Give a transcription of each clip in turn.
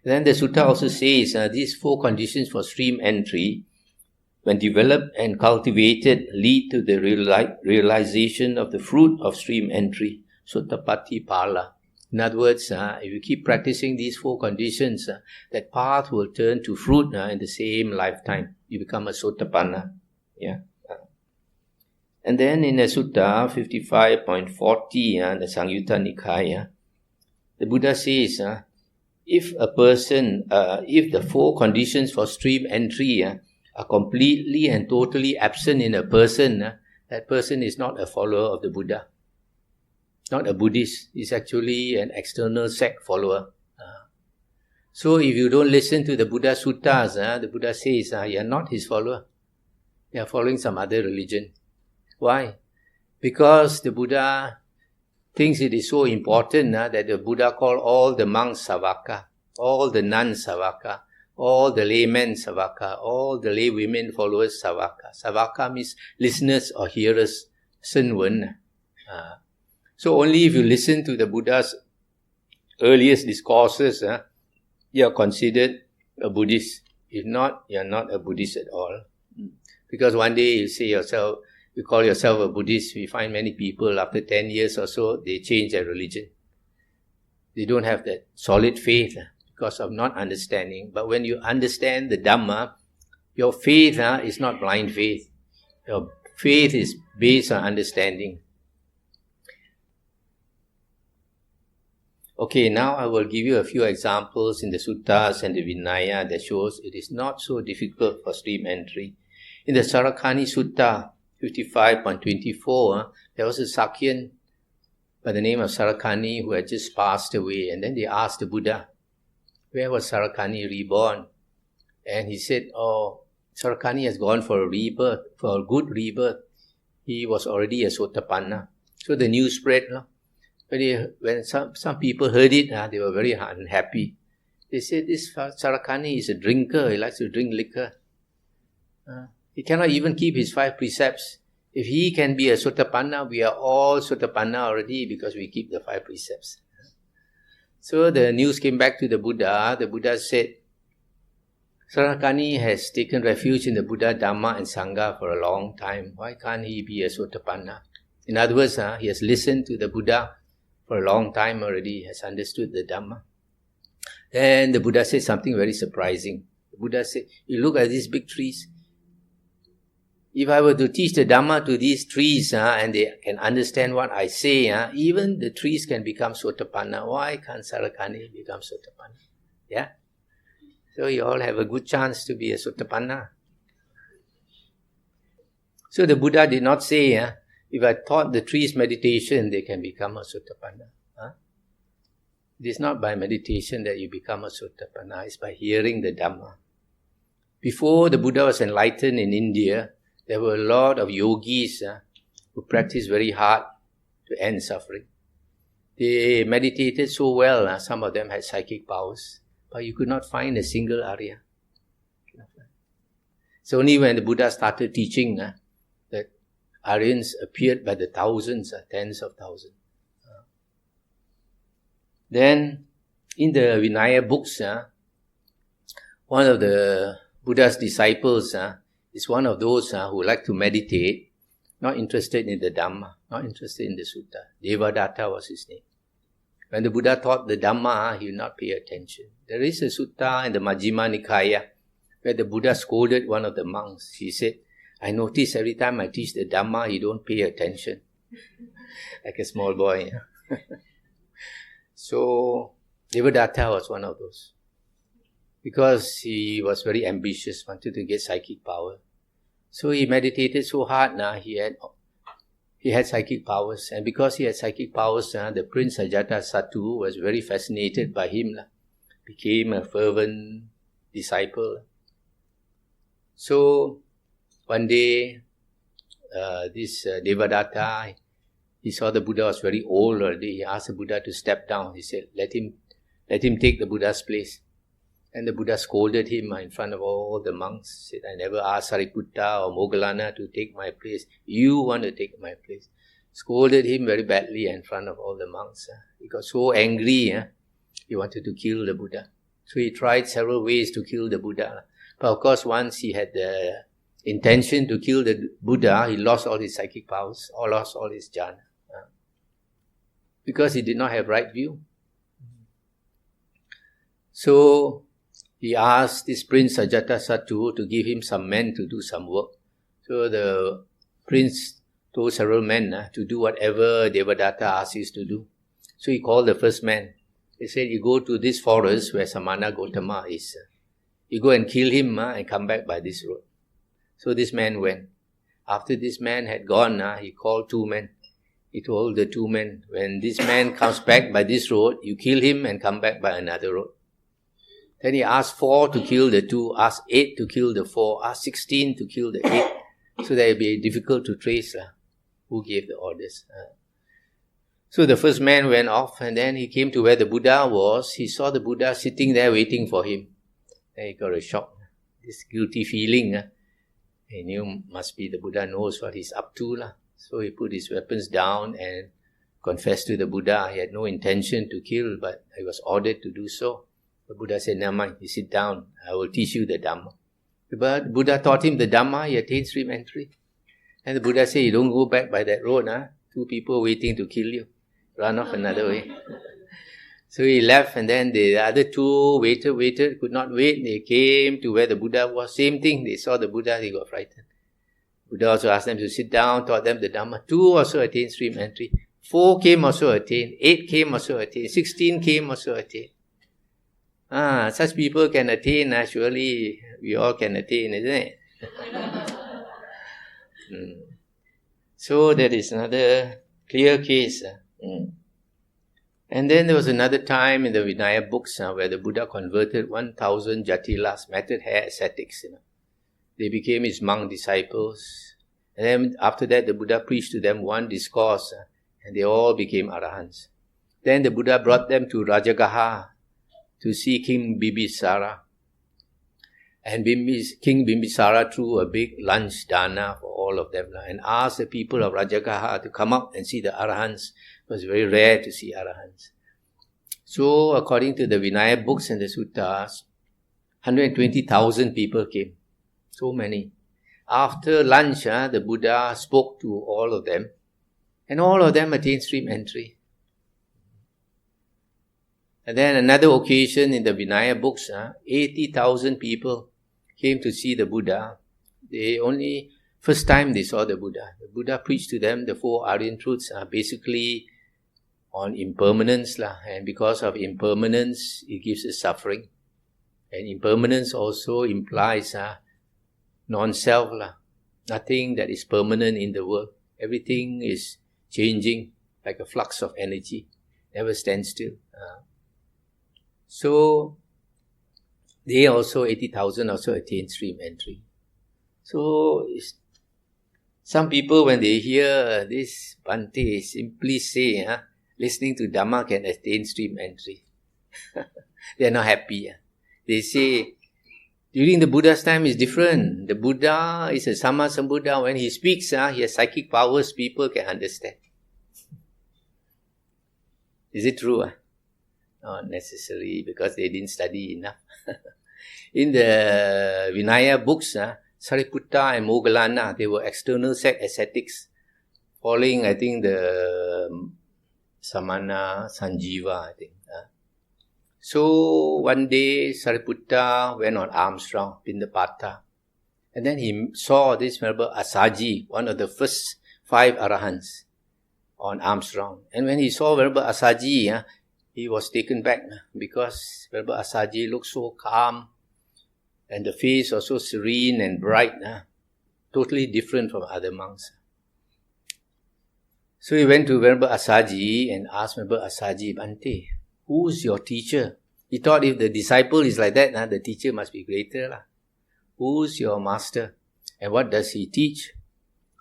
Then the sutta also says these 4 conditions for stream entry, when developed and cultivated, lead to the realization of the fruit of stream entry, Sottapatti Pala. In other words, if you keep practicing these 4 conditions, that path will turn to fruit in the same lifetime. You become a Sotapanna. Yeah. And then in the Sutta 55.40, the Samyutta Nikaya, the Buddha says, if a person, if the 4 conditions for stream entry are completely and totally absent in a person, that person is not a follower of the Buddha. Not a Buddhist. He's actually an external sect follower. So if you don't listen to the Buddha Suttas, the Buddha says you are not his follower. You are following some other religion. Why? Because the Buddha thinks it is so important that the Buddha called all the monks Savaka, all the nuns Savaka, all the laymen Savaka, all the lay women followers Savaka. Savaka means listeners or hearers, Senwen. So only if you listen to the Buddha's earliest discourses, you are considered a Buddhist. If not, you are not a Buddhist at all. Because one day you call yourself a Buddhist, we find many people after 10 years or so, they change their religion. They don't have that solid faith because of not understanding. But when you understand the Dhamma, your faith is not blind faith. Your faith is based on understanding. Okay, now I will give you a few examples in the suttas and the Vinaya that shows it is not so difficult for stream entry. In the Sarakani Sutta 55.24, there was a Sakyan by the name of Sarakani who had just passed away, and then they asked the Buddha, where was Sarakani reborn? And he said, Sarakani has gone for a rebirth, for a good rebirth. He was already a Sotapanna. So the news spread. But when some people heard it, they were very unhappy. They said, this Sarakani is a drinker, he likes to drink liquor. He cannot even keep his 5 precepts. If he can be a Sotapanna, we are all Sotapanna already because we keep the 5 precepts. So the news came back to the Buddha. The Buddha said, Sarakani has taken refuge in the Buddha, Dhamma and Sangha for a long time. Why can't he be a Sotapanna? In other words, he has listened to the Buddha for a long time already, has understood the Dhamma. Then the Buddha said something very surprising. The Buddha said, you look at these big trees. If I were to teach the Dhamma to these trees and they can understand what I say, even the trees can become Sotapanna. Why can't Sarakani become Sotapanna? Yeah? So you all have a good chance to be a Sotapanna. So the Buddha did not say, if I taught the trees meditation, they can become a Sotapanna. It is not by meditation that you become a Sotapanna, it's by hearing the Dhamma. Before the Buddha was enlightened in India, there were a lot of yogis who practiced very hard to end suffering. They meditated so well, some of them had psychic powers, but you could not find a single Arya. It's only when the Buddha started teaching that Aryans appeared by the thousands, tens of thousands. Then, in the Vinaya books, one of the Buddha's disciples is one of those who like to meditate, not interested in the Dhamma, not interested in the Sutta. Devadatta was his name. When the Buddha taught the Dhamma, he would not pay attention. There is a sutta in the Majjhima Nikaya where the Buddha scolded one of the monks. He said, I notice every time I teach the Dhamma, you don't pay attention. Like a small boy. So, Devadatta was one of those. Because he was very ambitious, wanted to get psychic power. So he meditated so hard, he had psychic powers. And because he had psychic powers, the Prince Ajatasattu was very fascinated by him. Became a fervent disciple. So, one day, this Devadatta, he saw the Buddha was very old already. He asked the Buddha to step down. He said, let him take the Buddha's place. And the Buddha scolded him in front of all the monks. He said, I never asked Sariputta or Moggallana to take my place. You want to take my place. Scolded him very badly in front of all the monks. He got so angry, he wanted to kill the Buddha. So he tried several ways to kill the Buddha. But of course, once he had the intention to kill the Buddha, he lost all his psychic powers, or lost all his jhana. Because he did not have right view. So he asked this Prince Ajatasattu to give him some men to do some work. So the prince told several men to do whatever Devadatta asked him to do. So he called the first man. He said, you go to this forest where Samana Gautama is. You go and kill him and come back by this road. So this man went. After this man had gone, he called two men. He told the two men, when this man comes back by this road, you kill him and come back by another road. Then he asked 4 to kill the 2, asked 8 to kill the 4, asked 16 to kill the 8. So that it would be difficult to trace who gave the orders. So the first man went off, and then he came to where the Buddha was. He saw the Buddha sitting there waiting for him. Then he got a shock. This guilty feeling. He knew must be the Buddha knows what he's up to. So he put his weapons down and confessed to the Buddha. He had no intention to kill, but he was ordered to do so. The Buddha said, never mind, you sit down. I will teach you the Dhamma. But Buddha taught him the Dhamma. He attained stream entry. And the Buddha said, you don't go back by that road. 2 people waiting to kill you. Run off another way. So he left, and then the other 2 waited, could not wait. They came to where the Buddha was. Same thing. They saw the Buddha, they got frightened. Buddha also asked them to sit down, taught them the Dhamma. 2 also attained stream entry. 4 came also attained. 8 came also attained. 16 came also attained. Such people can attain. Surely we all can attain, isn't it? So that is another clear case. And then there was another time in the Vinaya books where the Buddha converted 1,000 Jatilas, matted hair ascetics. They became his monk disciples. And then after that, the Buddha preached to them one discourse, and they all became Arahants. Then the Buddha brought them to Rajagaha to see King Bimbisara. And King Bimbisara threw a big lunch dana for all of them and asked the people of Rajagaha to come up and see the Arahants. It was very rare to see Arahants. So according to the Vinaya books and the suttas, 120,000 people came. So many. After lunch, the Buddha spoke to all of them, and all of them attained stream entry. And then another occasion in the Vinaya books, 80,000 people came to see the Buddha. First time they saw the Buddha. The Buddha preached to them the 4 Aryan truths, basically on impermanence. And because of impermanence, it gives us suffering. And impermanence also implies non-self. Nothing that is permanent in the world. Everything is changing like a flux of energy. Never stands still. So, they also, 80,000 also attained stream entry. So, some people when they hear this Bhante simply say, listening to Dhamma can attain stream entry. They are not happy. They say, during the Buddha's time is different. The Buddha is a Sammasambuddha. When he speaks, he has psychic powers people can understand. Is it true? Not necessarily, because they didn't study enough. In the Vinaya books, Sariputta and Moggallana, they were external sect ascetics, following, I think, the Samana Sanjiva, I think. So, one day, Sariputta went on alms round, Pindapata, and then he saw this Venerable Asaji, one of the first 5 Arahants, on alms round. And when he saw Venerable Asaji, he was taken back because Venerable Asaji looked so calm and the face was so serene and bright, totally different from other monks. So he went to Venerable Asaji and asked Venerable Asaji, Bhante, who's your teacher? He thought if the disciple is like that, the teacher must be greater. Who's your master? And what does he teach?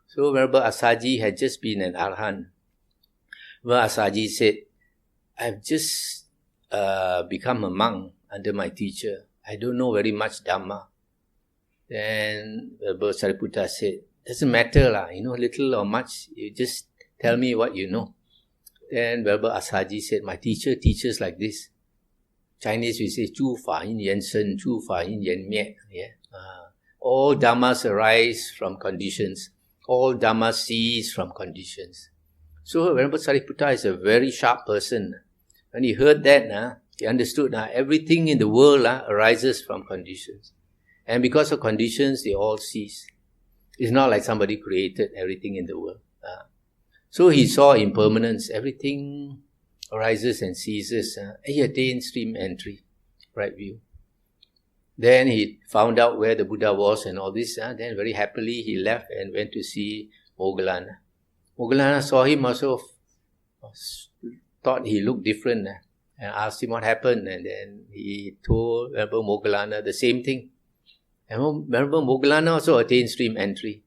So Venerable Asaji had just been an Arahant. Venerable Asaji said, I've just become a monk under my teacher. I don't know very much Dhamma. Then Venerable Sariputta said, doesn't matter, little or much, you just tell me what you know. Then Venerable Asaji said, my teacher teaches like this. Chinese we say 诸法因缘生, 诸法因缘灭. Yeah? All dhammas arise from conditions. All dhammas cease from conditions. So Venerable Sariputta is a very sharp person. When he heard that, he understood everything in the world arises from conditions. And because of conditions, they all cease. It's not like somebody created everything in the world. So he saw impermanence. Everything arises and ceases. He attained stream entry, right view. Then he found out where the Buddha was and all this. Then very happily he left and went to see Moggallana. Moggallana saw him also, thought he looked different and asked him what happened. And then he told Venerable Moggallana the same thing. And Venerable Moggallana also attained stream entry.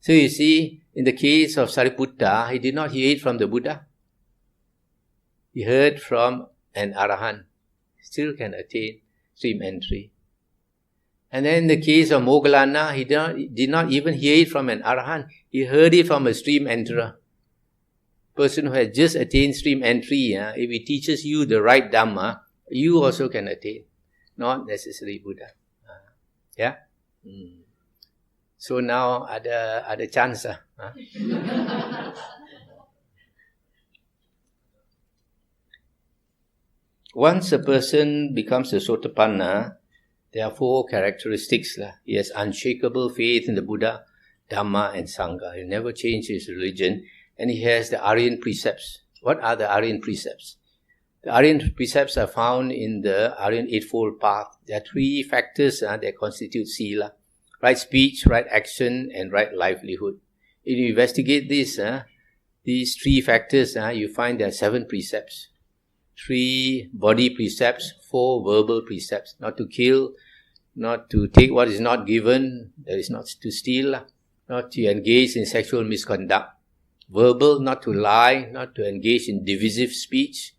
So you see, in the case of Sariputta, he did not hear it from the Buddha. He heard from an Arahant. Still can attain stream entry. And then in the case of Moggallana, he did not even hear it from an Arahant. He heard it from a stream enterer. Person who has just attained stream entry, if he teaches you the right Dhamma, you also can attain. Not necessarily Buddha. Yeah? So now ada chance. Once a person becomes a Sotapanna, there are 4 characteristics. He has unshakable faith in the Buddha, Dhamma and Sangha. He never changed his religion. And he has the Aryan precepts. What are the Aryan precepts? The Aryan precepts are found in the Aryan Eightfold Path. There are 3 factors that constitute Sila. Right speech, right action, and right livelihood. If you investigate this, these 3 factors, you find there are 7 precepts. 3 body precepts, 4 verbal precepts. Not to kill, not to take what is not given, that is not to steal, not to engage in sexual misconduct. Verbal, not to lie, not to engage in divisive speech,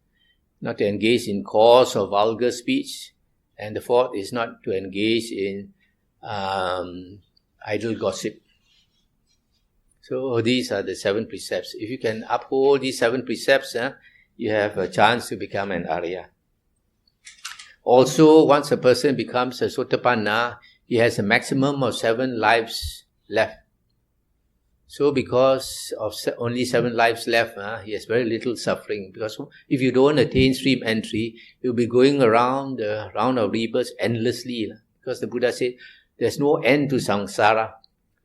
not to engage in coarse or vulgar speech. And the 4th is not to engage in idle gossip. So these are the 7 precepts. If you can uphold these 7 precepts, you have a chance to become an Arya. Also, once a person becomes a Sotapanna, he has a maximum of 7 lives left. So because of only 7 lives left, he has very little suffering. Because if you don't attain stream entry, you'll be going around the round of rebirths endlessly. Because the Buddha said, there's no end to samsara.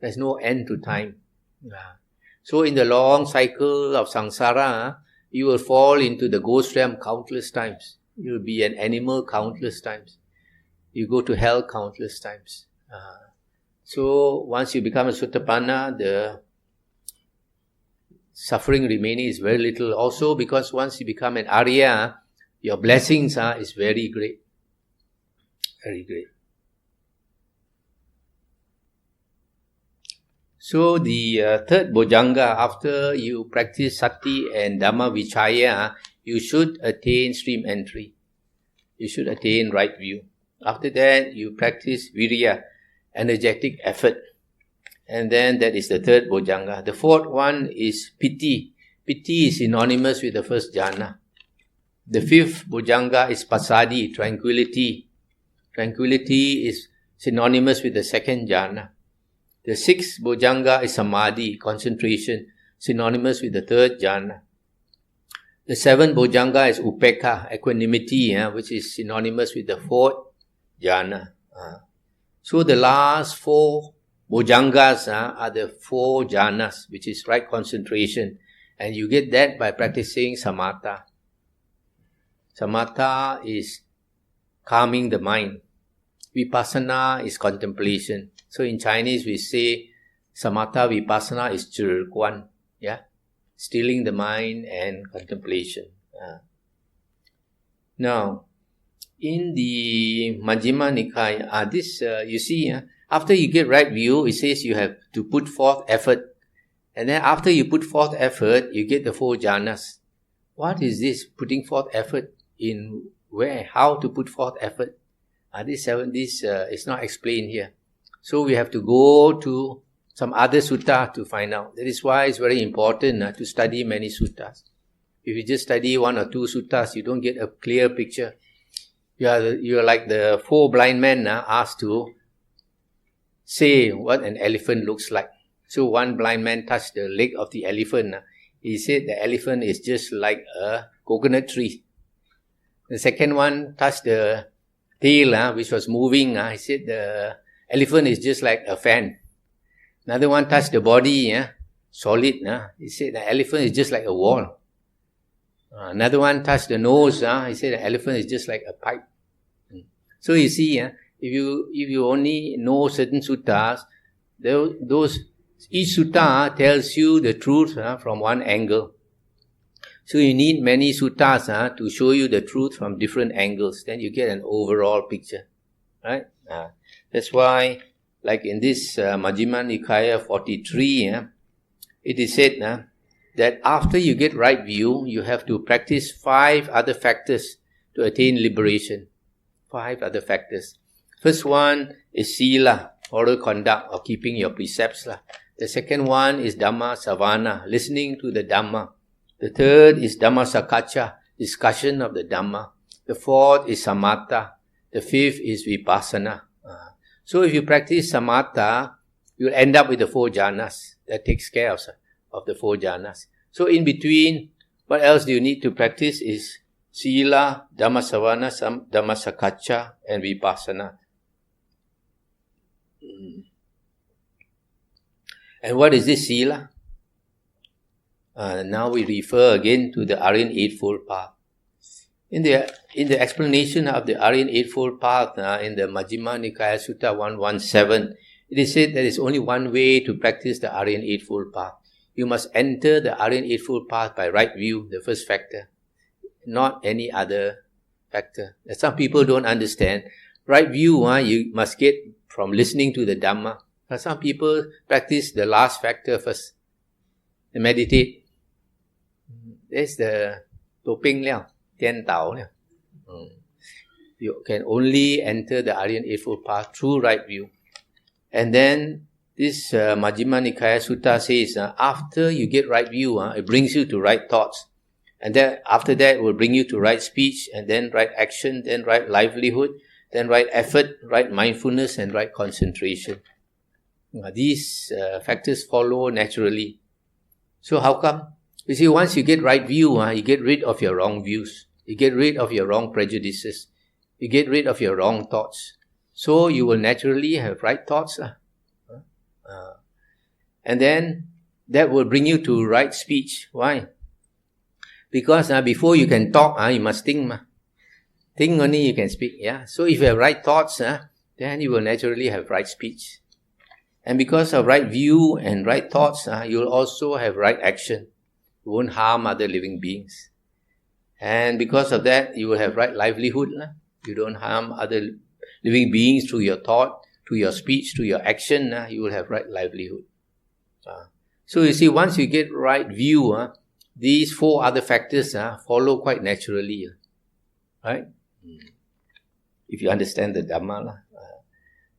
There's no end to time. So in the long cycle of samsara, you will fall into the ghost realm countless times. You will be an animal countless times. You go to hell countless times. So once you become a Sotapanna, the suffering remaining is very little. Also because once you become an Arya, your blessings is very great. Very great. So the 3rd Bojjhanga, after you practice Sati and Dhamma Vichaya, you should attain stream entry. You should attain right view. After that, you practice Virya, energetic effort. And then that is the 3rd Bojjhanga. The 4th one is Piti. Piti is synonymous with the first jhana. The 5th Bojjhanga is Passaddhi, tranquility. Tranquility is synonymous with the 2nd jhana. The 6th Bojjhanga is Samadhi, concentration, synonymous with the 3rd jhana. The 7th Bojjhanga is Upekkha, equanimity, which is synonymous with the 4th jhana. So the last 4 Bojjhangas are the 4 jhanas, which is right concentration. And you get that by practicing Samatha. Samatha is calming the mind. Vipassana is contemplation. So in Chinese we say Samatha Vipassana is Chirguan, stilling the mind and contemplation. Now, in the Majjhima Nikaya, this you see, after you get right view, it says you have to put forth effort. And then after you put forth effort, you get the 4 jhanas. What is this putting forth effort? In where? How to put forth effort? This is not explained here. So we have to go to some other sutta to find out. That is why it's very important to study many suttas. If you just study 1 or 2 suttas, you don't get a clear picture. You are like the 4 blind men asked to say what an elephant looks like. So one blind man touched the leg of the elephant. He said the elephant is just like a coconut tree. The second one touched the tail, which was moving. He said the elephant is just like a fan. Another one touched the body, solid. He said the elephant is just like a wall. Another one touched the nose. He said the elephant is just like a pipe. So you see, if you only know certain suttas, each sutta tells you the truth from one angle. So you need many suttas to show you the truth from different angles. Then you get an overall picture, right? That's why, like in this Majjhima Nikaya 43, it is said that after you get right view, you have to practice 5 other factors to attain liberation. 5 other factors. First one is sila, moral conduct, or keeping your precepts. The second one is Dhamma Savana, listening to the Dhamma. The third is Dhamma Sakacha, discussion of the Dhamma. The fourth is Samatha. The fifth is Vipassana. So if you practice Samatha, you'll end up with the 4 jhanas. That takes care of the 4 jhanas. So in between, what else do you need to practice is Sila, Dhamma Savana, Dhamma Sakacha, and Vipassana. And what is this Sila? Now we refer again to the Aryan Eightfold Path. In the explanation of the Aryan Eightfold Path, in the Majjhima Nikaya Sutta 117, it is said there is only one way to practice the Aryan Eightfold Path. You must enter the Aryan Eightfold Path by right view, the first factor, not any other factor. Some people don't understand. Right view, you must get from listening to the Dhamma. Some people practice the last factor first. They meditate. That's the topeng liao, tian tao liao. You can only enter the Aryan Eightfold Path through right view. And then this Majjhima Nikaya Sutta says, after you get right view, it brings you to right thoughts. And then after that, it will bring you to right speech, and then right action, then right livelihood, then right effort, right mindfulness, and right concentration. These factors follow naturally. So how come? You see, once you get right view, you get rid of your wrong views. You get rid of your wrong prejudices. You get rid of your wrong thoughts. So you will naturally have right thoughts. And then that will bring you to right speech. Why? Because before you can talk, you must think. Think only you can speak. So if you have right thoughts, then you will naturally have right speech. And because of right view and right thoughts, you will also have right action. You won't harm other living beings. And because of that, you will have right livelihood. You don't harm other living beings through your thought, through your speech, through your action. You will have right livelihood. So you see, once you get right view, these 4 other factors follow quite naturally. Right? If you understand the Dhamma.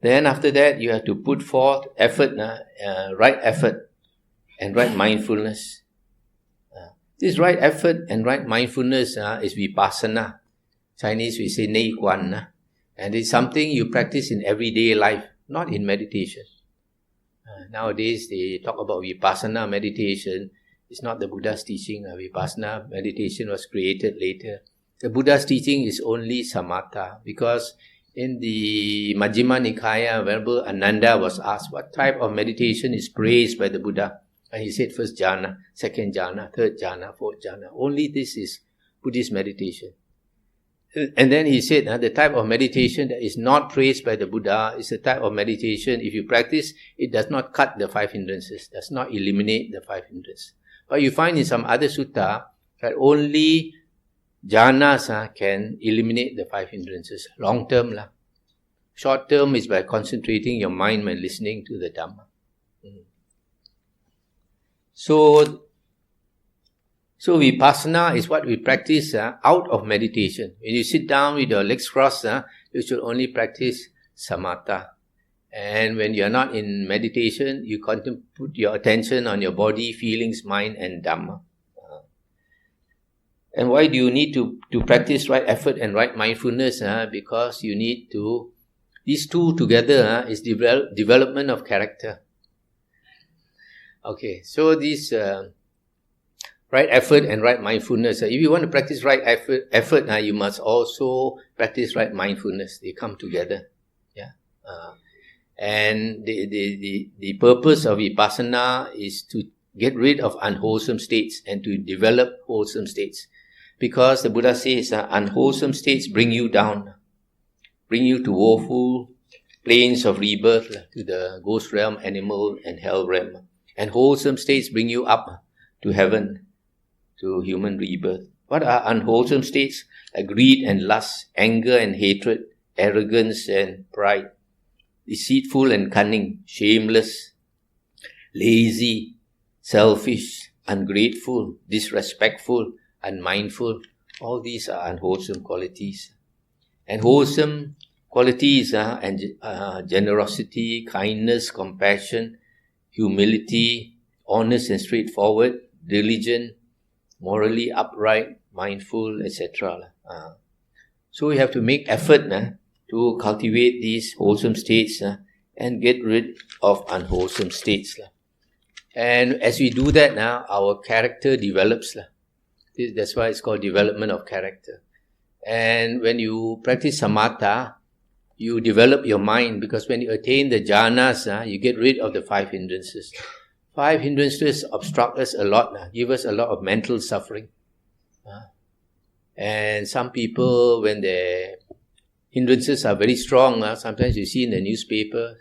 Then after that, you have to put forth effort, right effort and right mindfulness. This right effort and right mindfulness is Vipassana. Chinese we say Nei Quan. And it's something you practice in everyday life, not in meditation. Nowadays, they talk about Vipassana meditation. It's not the Buddha's teaching. Vipassana meditation was created later. The Buddha's teaching is only Samatha, because in the Majjhima Nikaya, Venerable Ananda was asked what type of meditation is praised by the Buddha. And he said first jhana, second jhana, third jhana, fourth jhana. Only this is Buddhist meditation. And then he said the type of meditation that is not praised by the Buddha is the type of meditation, if you practice, it does not cut the 5 hindrances, does not eliminate the 5 hindrances. But you find in some other sutta that only jhanas can eliminate the 5 hindrances. Long term. Short term is by concentrating your mind when listening to the Dhamma. So Vipassana is what we practice out of meditation. When you sit down with your legs crossed, you should only practice Samatha. And when you are not in meditation, you put your attention on your body, feelings, mind and Dhamma. And why do you need to practice right effort and right mindfulness? Because you need to, these two together is development of character. Okay, so this right effort and right mindfulness. If you want to practice right effort, you must also practice right mindfulness. They come together. Yeah. And the purpose of vipassana is to get rid of unwholesome states and to develop wholesome states. Because the Buddha says unwholesome states bring you down, bring you to woeful planes of rebirth, to the ghost realm, animal and hell realm. And wholesome states bring you up to heaven, to human rebirth. What are unwholesome states? Like greed and lust, anger and hatred, arrogance and pride, deceitful and cunning, shameless, lazy, selfish, ungrateful, disrespectful, unmindful. All these are unwholesome qualities. And wholesome qualities are generosity, kindness, compassion, humility, honest and straightforward, diligent, morally upright, mindful, etc. So we have to make effort to cultivate these wholesome states and get rid of unwholesome states. And as we do that now, our character develops. That's why it's called development of character. And when you practice samatha, you develop your mind, because when you attain the jhanas, you get rid of the 5 hindrances. 5 hindrances obstruct us a lot, give us a lot of mental suffering. And some people, when their hindrances are very strong, sometimes you see in the newspaper,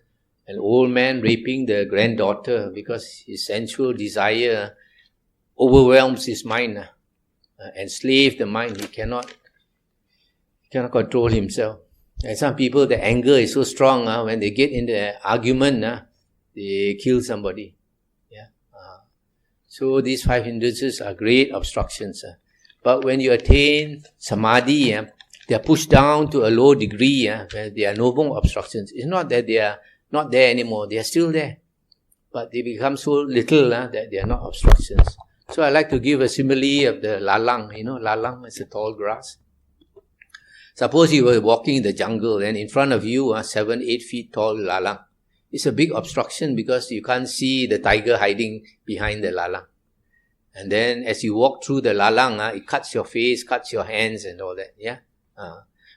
an old man raping the granddaughter because his sensual desire overwhelms his mind, enslave the mind. He cannot control himself. And some people, the anger is so strong, when they get in the argument, they kill somebody. So these 5 hindrances are great obstructions. But when you attain samadhi, they are pushed down to a low degree, where there are no more obstructions. It's not that they are not there anymore, they are still there. But they become so little that they are not obstructions. So I like to give a simile of the lalang. Lalang is a tall grass. Suppose you were walking in the jungle and in front of you 7-8 feet tall lalang. It's a big obstruction because you can't see the tiger hiding behind the lalang. And then as you walk through the lalang, it cuts your face, cuts your hands and all that.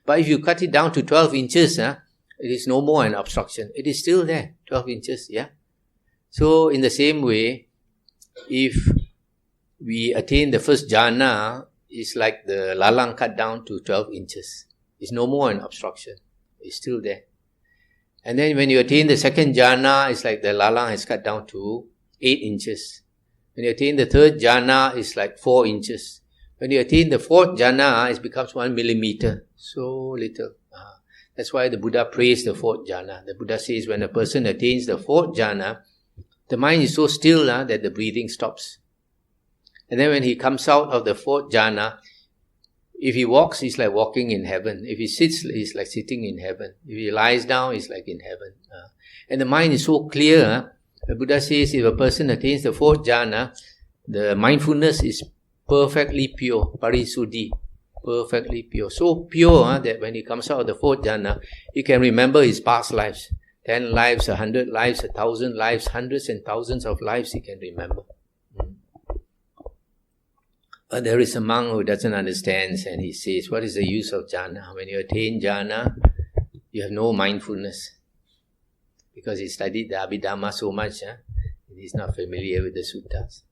But if you cut it down to 12 inches, it is no more an obstruction. It is still there, 12 inches. So in the same way, if we attain the first jhana, it's like the lalang cut down to 12 inches. It's no more an obstruction. It's still there. And then when you attain the second jhana, it's like the lalang has cut down to 8 inches. When you attain the third jhana, it's like 4 inches. When you attain the fourth jhana, it becomes 1 millimeter. So little. That's why the Buddha praised the fourth jhana. The Buddha says when a person attains the fourth jhana, the mind is so still that the breathing stops. And then when he comes out of the fourth jhana, if he walks, he's like walking in heaven. If he sits, he's like sitting in heaven. If he lies down, he's like in heaven. And the mind is so clear. The Buddha says if a person attains the fourth jhana, the mindfulness is perfectly pure, parisuddhi, perfectly pure. So pure that when he comes out of the fourth jhana, he can remember his past lives. 10 lives, 100 lives, 1,000 lives, hundreds and thousands of lives he can remember. But there is a monk who doesn't understand, and he says, what is the use of jhana? When you attain jhana, you have no mindfulness. Because he studied the Abhidhamma so much, he's not familiar with the suttas.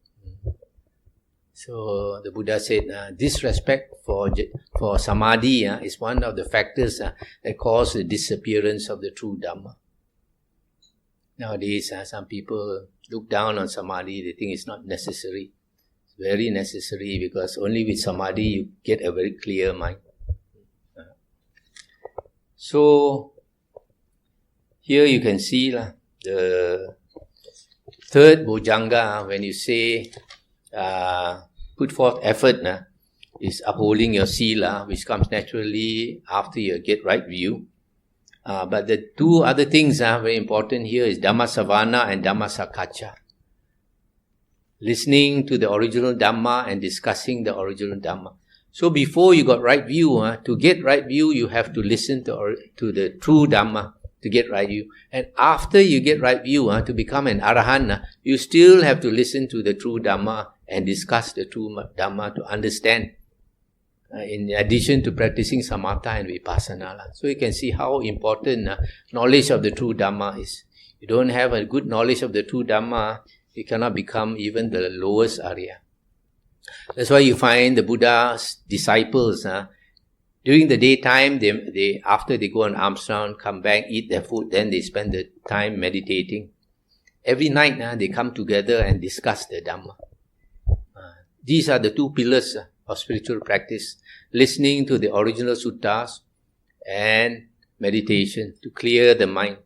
So the Buddha said, disrespect for samadhi is one of the factors that cause the disappearance of the true Dhamma. Nowadays, some people look down on samadhi, they think it's not necessary. Very necessary, because only with samadhi you get a very clear mind. So here you can see the third Bojjhanga, when you say put forth effort, is upholding your sila, which comes naturally after you get right view. But the two other things are very important here is Dhamma Savana and Dhamma Sakacha. Listening to the original Dhamma and discussing the original Dhamma. So before you got right view, to get right view, you have to listen to the true Dhamma to get right view. And after you get right view, to become an Arahant, you still have to listen to the true Dhamma and discuss the true Dhamma to understand. In addition to practicing Samatha and Vipassana. So you can see how important knowledge of the true Dhamma is. You don't have a good knowledge of the true Dhamma, you cannot become even the lowest Arya. That's why you find the Buddha's disciples, during the daytime, they after they go on alms round, come back, eat their food, then they spend the time meditating. Every night, they come together and discuss the Dhamma. These are the two pillars of spiritual practice: listening to the original suttas and meditation to clear the mind.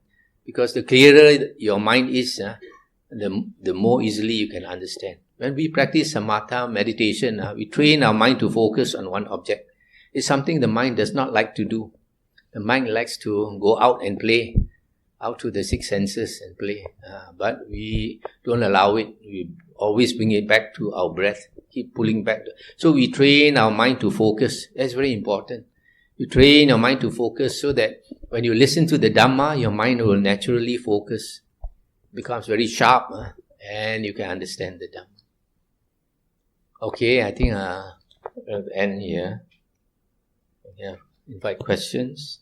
Because the clearer your mind is, the more easily you can understand. When we practice samatha meditation, we train our mind to focus on one object. It's something the mind does not like to do. The mind likes to go out and play, out to the six senses and play. But we don't allow it. We always bring it back to our breath, keep pulling back. So we train our mind to focus. That's very important. You train your mind to focus so that when you listen to the Dhamma, your mind will naturally focus. It becomes very sharp and you can understand the Dhamma. Okay, I think I'll end here. Yeah, invite questions.